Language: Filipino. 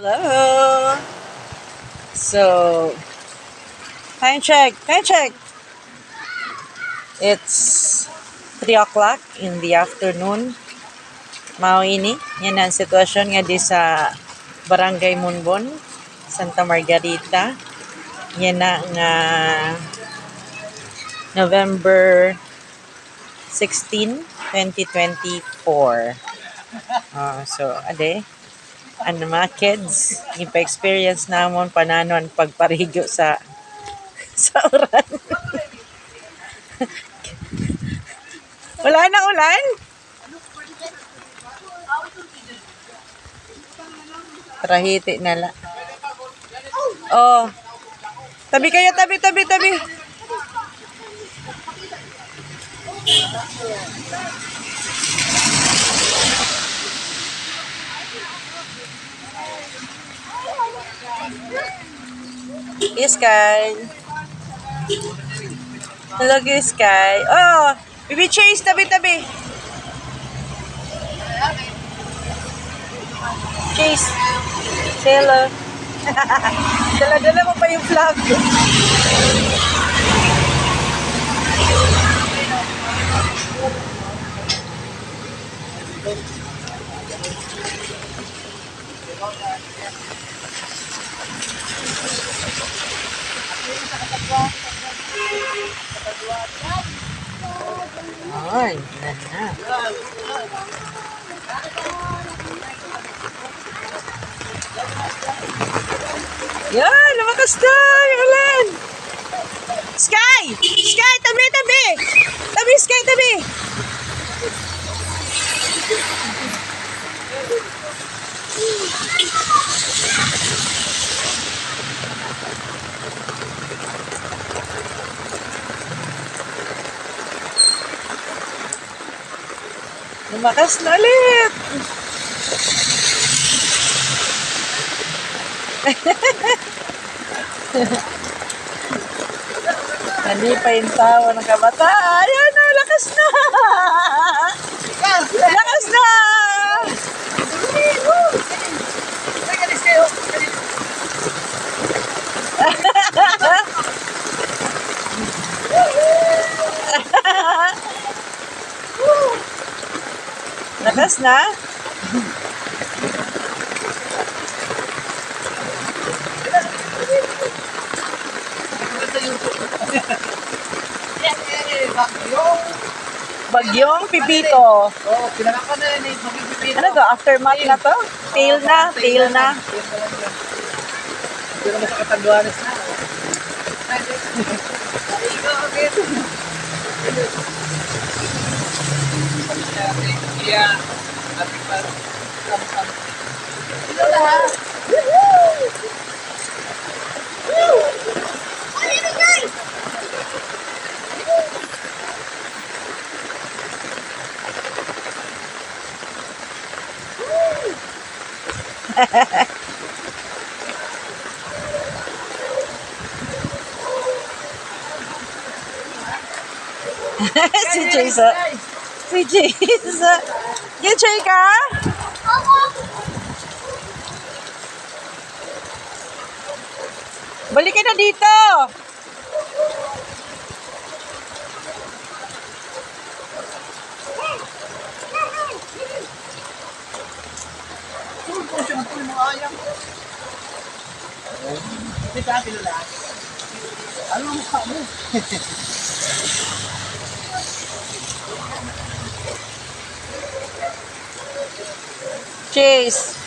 Hello. So, time check. Time check. It's 3 o'clock in the afternoon. Mao ini. Yan ang sitwasyon nga di sa Barangay Munbon, Santa Margarita. Yan na nga November 16, 2024. So, ade, ano mga kids, ipa-experience namon pananon pagparigo sa uran. Wala na ulan? Trahiti na la. Oh. Tabi kayo, tabi. Sky. Hello, Sky. Oh, Baby Chase, tabi. Chase. Say hello. Dala-dala mo pa yung vlog. Ay, na. Yan, lumakas na yung ulan. Sky! Tabi! Tabi, Sky, tabi! Lumakas na ulit. Hindi pa yung tawa ng kabataan. Ayan na, lakas na. Lakas na. Lakas na. Bagyong Pipito. Oh, pinakakan na yun eh. Bagyong Pipito. Ano to? Aftermath na to? Tail na. Hindi naman sa Katanduanes na. Si Jason. Gichay ka? Balik ka na dito. Ano ang mukha mo? Chase.